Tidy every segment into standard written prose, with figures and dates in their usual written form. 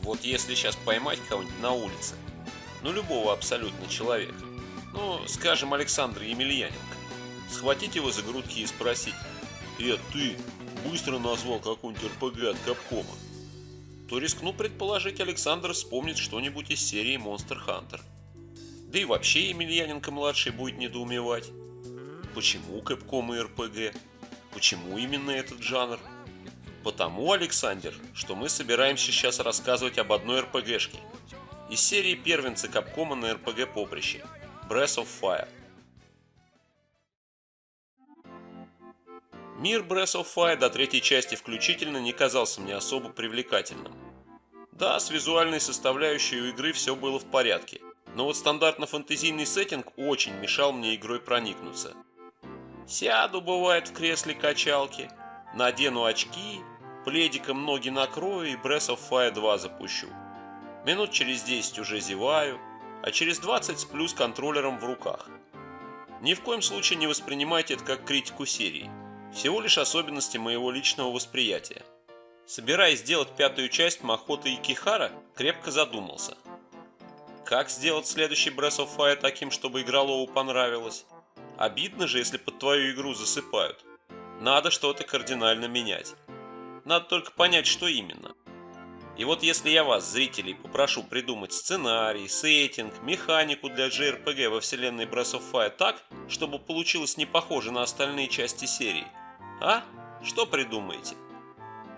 Вот если сейчас поймать кого-нибудь на улице, ну любого абсолютно человека, ну, скажем, Александра Емельяненко, схватить его за грудки и спросить: ты быстро назвал какой-нибудь РПГ от Капкома», то рискну предположить, Александр вспомнит что-нибудь из серии Monster Hunter. Да и вообще Емельяненко-младший будет недоумевать. Почему Капком и РПГ? Почему именно этот жанр? Потому, Александр, что мы собираемся сейчас рассказывать об одной РПГшке из серии первенцы Капкома на РПГ поприще Breath of Fire. Мир Breath of Fire до третьей части включительно не казался мне особо привлекательным. Да, с визуальной составляющей у игры все было в порядке, но вот стандартно-фэнтезийный сеттинг очень мешал мне игрой проникнуться. Сяду, бывает, в кресле качалки, надену очки, пледиком ноги накрою и Breath of Fire 2 запущу. Минут через 10 уже зеваю, а через 20 сплю с контроллером в руках. Ни в коем случае не воспринимайте это как критику серии. Всего лишь особенности моего личного восприятия. Собираясь сделать пятую часть Махото Икихара, крепко задумался. Как сделать следующий Breath of Fire таким, чтобы игролову понравилось? Обидно же, если под твою игру засыпают. Надо что-то кардинально менять. Надо только понять, что именно. И вот если я вас, зрителей, попрошу придумать сценарий, сеттинг, механику для JRPG во вселенной Breath of Fire так, чтобы получилось не похоже на остальные части серии, что придумаете?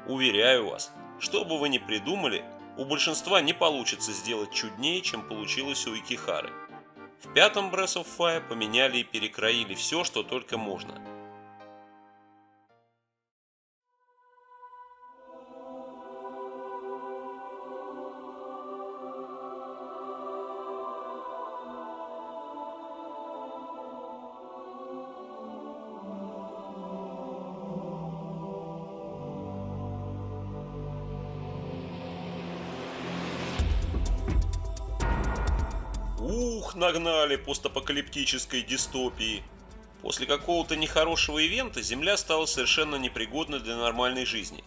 Уверяю вас, что бы вы ни придумали, у большинства не получится сделать чуднее, чем получилось у Икихары. В пятом Breath of Fire поменяли и перекроили все, что только можно. Нагнали постапокалиптической дистопии. После какого-то нехорошего ивента Земля стала совершенно непригодна для нормальной жизни.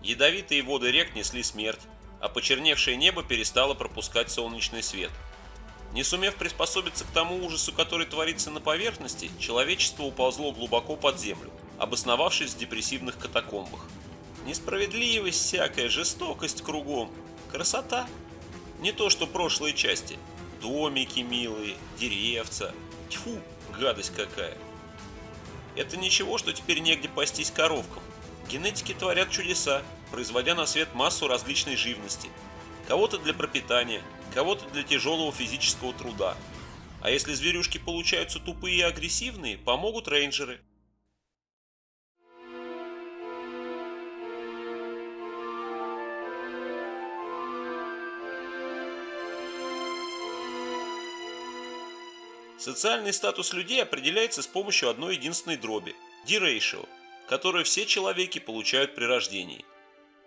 Ядовитые воды рек несли смерть, а почерневшее небо перестало пропускать солнечный свет. Не сумев приспособиться к тому ужасу, который творится на поверхности, человечество уползло глубоко под землю, обосновавшись в депрессивных катакомбах. Несправедливость всякая, жестокость кругом. Красота. Не то, что прошлые части. Домики милые, деревца. Тьфу, гадость какая. Это ничего, что теперь негде пастись коровкам. Генетики творят чудеса, производя на свет массу различной живности. Кого-то для пропитания, кого-то для тяжелого физического труда. А если зверюшки получаются тупые и агрессивные, помогут рейнджеры. Социальный статус людей определяется с помощью одной единственной дроби – D-ratio, которую все человеки получают при рождении.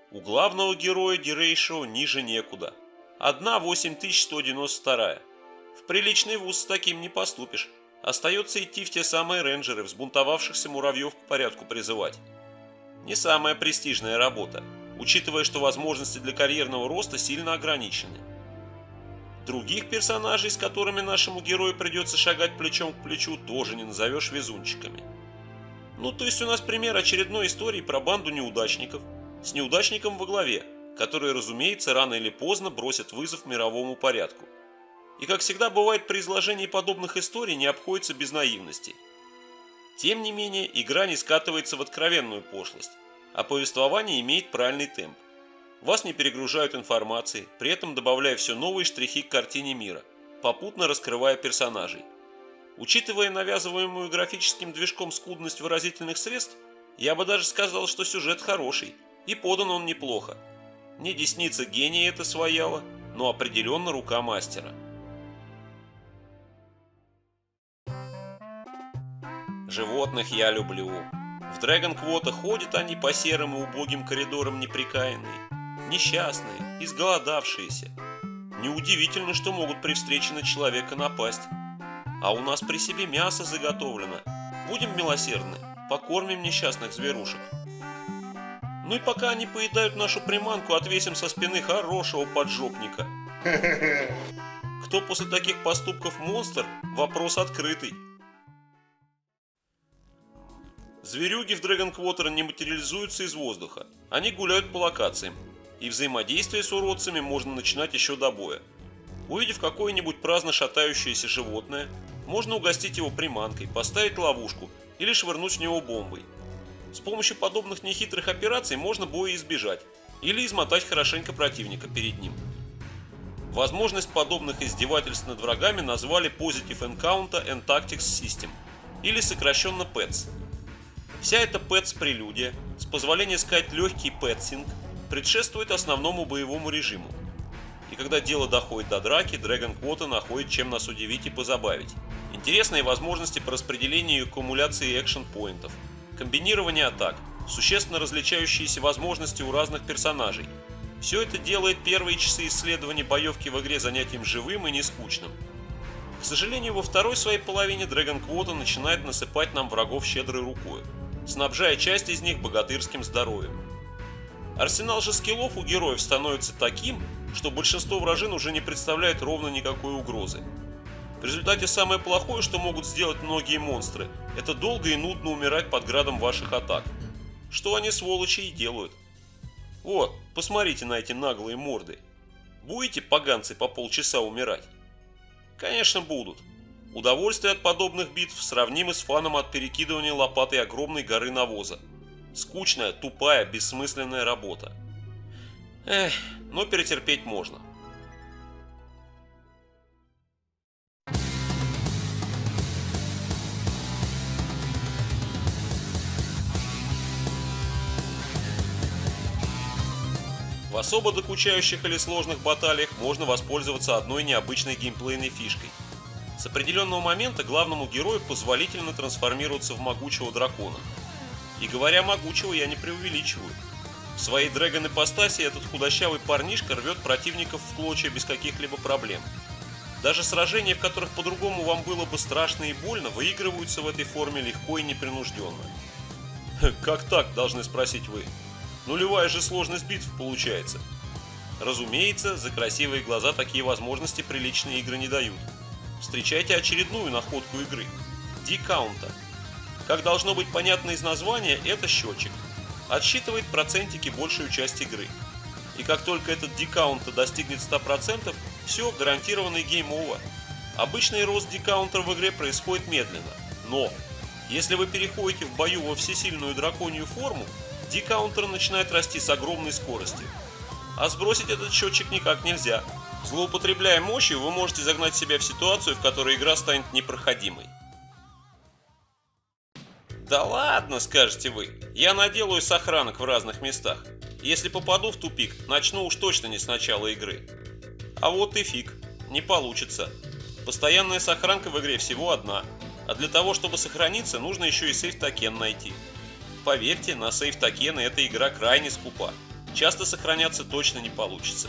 У главного героя D-ratio ниже некуда. 1,8192. В приличный вуз с таким не поступишь. Остается идти в те самые рейнджеры, взбунтовавшихся муравьев к порядку призывать. Не самая престижная работа, учитывая, что возможности для карьерного роста сильно ограничены. Других персонажей, с которыми нашему герою придется шагать плечом к плечу, тоже не назовешь везунчиками. Ну, то есть у нас пример очередной истории про банду неудачников, с неудачником во главе, которые, разумеется, рано или поздно бросят вызов мировому порядку. И, как всегда бывает при изложении подобных историй, не обходится без наивности. Тем не менее, игра не скатывается в откровенную пошлость, а повествование имеет правильный темп. Вас не перегружают информацией, при этом добавляя все новые штрихи к картине мира, попутно раскрывая персонажей. Учитывая навязываемую графическим движком скудность выразительных средств, я бы даже сказал, что сюжет хороший, и подан он неплохо. Не десница гения это свояла, но определенно рука мастера. Животных я люблю. В Дрэгонквота ходят они по серым и убогим коридорам неприкаянные. Несчастные, изголодавшиеся. Неудивительно, что могут при встрече на человека напасть. А у нас при себе мясо заготовлено. Будем милосердны, покормим несчастных зверушек. Ну и пока они поедают нашу приманку, отвесим со спины хорошего поджопника. Кто после таких поступков монстр? Вопрос открытый. Зверюги в Dragon Quarter не материализуются из воздуха. Они гуляют по локациям. И взаимодействие с уродцами можно начинать еще до боя. Увидев какое-нибудь праздно шатающееся животное, можно угостить его приманкой, поставить ловушку или швырнуть в него бомбой. С помощью подобных нехитрых операций можно боя избежать или измотать хорошенько противника перед ним. Возможность подобных издевательств над врагами назвали Positive Encounter and Tactics System, или сокращенно PETS. Вся эта PETS-прелюдия, с позволения сказать легкий пэтсинг, предшествует основному боевому режиму. И когда дело доходит до драки, Dragon Quarter находит чем нас удивить и позабавить. Интересные возможности по распределению и аккумуляции экшн-поинтов, комбинирование атак, существенно различающиеся возможности у разных персонажей. Все это делает первые часы исследования боевки в игре занятием живым и не скучным. К сожалению, во второй своей половине Dragon Quarter начинает насыпать нам врагов щедрой рукой, снабжая часть из них богатырским здоровьем. Арсенал же скиллов у героев становится таким, что большинство вражин уже не представляет ровно никакой угрозы. В результате самое плохое, что могут сделать многие монстры, это долго и нудно умирать под градом ваших атак. Что они, сволочи, и делают. Вот, посмотрите на эти наглые морды. Будете, поганцы, по полчаса умирать? Конечно, будут. Удовольствие от подобных битв сравнимо с фаном от перекидывания лопатой огромной горы навоза. Скучная, тупая, бессмысленная работа. Но перетерпеть можно. В особо докучающих или сложных баталиях можно воспользоваться одной необычной геймплейной фишкой. С определенного момента главному герою позволительно трансформироваться в могучего дракона. И говоря могучего, я не преувеличиваю. В своей дрэгон-ипостаси этот худощавый парнишка рвет противников в клочья без каких-либо проблем. Даже сражения, в которых по-другому вам было бы страшно и больно, выигрываются в этой форме легко и непринужденно. Как так, должны спросить вы? Нулевая же сложность битв получается. Разумеется, за красивые глаза такие возможности приличные игры не дают. Встречайте очередную находку игры – D-Counter. Как должно быть понятно из названия, это счетчик. Отсчитывает процентики большую часть игры. И как только этот D-Counter достигнет 100%, все, гарантированный гейм-овер. Обычный рост D-Counter в игре происходит медленно. Но, если вы переходите в бою во всесильную драконью форму, D-Counter начинает расти с огромной скоростью. А сбросить этот счетчик никак нельзя. Злоупотребляя мощью, вы можете загнать себя в ситуацию, в которой игра станет непроходимой. Да ладно, скажете вы, я наделаю сохранок в разных местах. Если попаду в тупик, начну уж точно не с начала игры. А вот и фиг, не получится. Постоянная сохранка в игре всего одна, а для того, чтобы сохраниться, нужно еще и сейф-токен найти. Поверьте, на сейф-токены эта игра крайне скупа. Часто сохраняться точно не получится.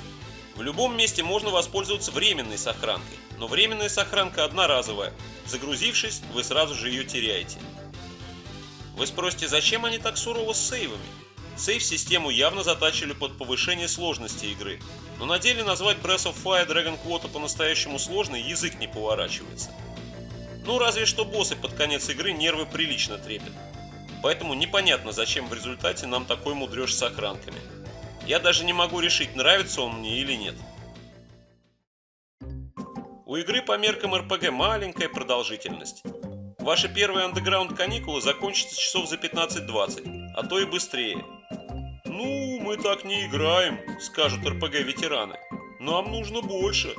В любом месте можно воспользоваться временной сохранкой, но временная сохранка одноразовая. Загрузившись, вы сразу же ее теряете. Вы спросите, зачем они так сурово с сейвами? Сейв-систему явно затачили под повышение сложности игры, но на деле назвать Breath of Fire Dragon Quarter по-настоящему сложной язык не поворачивается. Ну разве что боссы под конец игры нервы прилично трепят. Поэтому непонятно, зачем в результате нам такой мудреж с охранками. Я даже не могу решить, нравится он мне или нет. У игры по меркам РПГ маленькая продолжительность. Ваши первые андеграунд каникулы закончатся часов за 15-20, а то и быстрее. Ну, мы так не играем, скажут РПГ-ветераны. Нам нужно больше.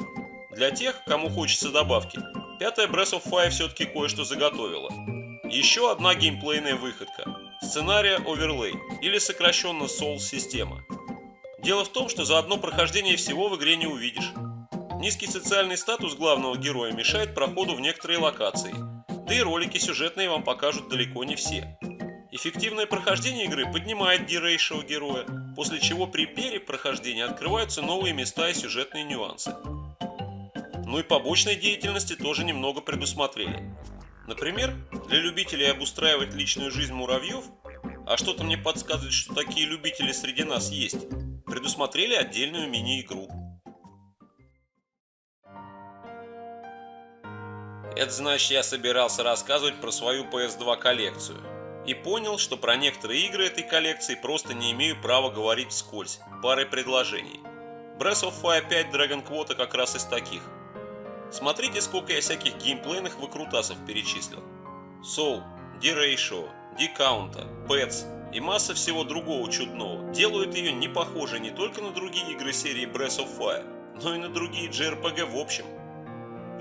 Для тех, кому хочется добавки, пятая Breath of Fire все-таки кое-что заготовила. Еще одна геймплейная выходка – сценария Overlay, или сокращенно Souls-система. Дело в том, что за одно прохождение всего в игре не увидишь. Низкий социальный статус главного героя мешает проходу в некоторые локации, да и ролики сюжетные вам покажут далеко не все. Эффективное прохождение игры поднимает D-рейшио героя, после чего при перепрохождении открываются новые места и сюжетные нюансы. Ну и побочной деятельности тоже немного предусмотрели. Например, для любителей обустраивать личную жизнь муравьев А что-то мне подсказывает, что такие любители среди нас есть. Предусмотрели отдельную мини-игру. Это значит, я собирался рассказывать про свою PS2 коллекцию. И понял, что про некоторые игры этой коллекции просто не имею права говорить вскользь, парой предложений. Breath of Fire 5 Dragon Quota как раз из таких. Смотрите, сколько я всяких геймплейных выкрутасов перечислил. Soul, D-Ratio, D-Counta, Pets и масса всего другого чудного делают ее не похожей не только на другие игры серии Breath of Fire, но и на другие JRPG в общем.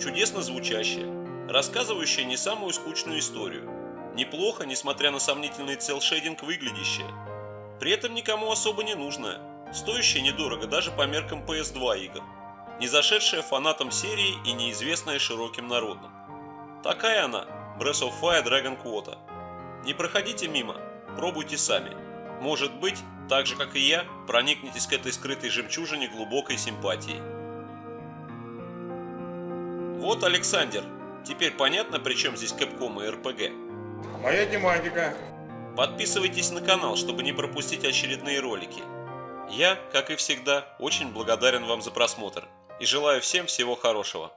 Чудесно звучащая, рассказывающая не самую скучную историю. Неплохо, несмотря на сомнительный цел-шейдинг, выглядящая. При этом никому особо не нужная, стоящая недорого даже по меркам PS2 игр. Не зашедшая фанатам серии и неизвестная широким народным. Такая она, Breath of Fire Dragon Quota. Не проходите мимо, пробуйте сами. Может быть, так же как и я, проникнетесь к этой скрытой жемчужине глубокой симпатией. Вот, Александр, теперь понятно, при чем здесь Capcom и RPG? Моя тематика. Подписывайтесь на канал, чтобы не пропустить очередные ролики. Я, как и всегда, очень благодарен вам за просмотр и желаю всем всего хорошего.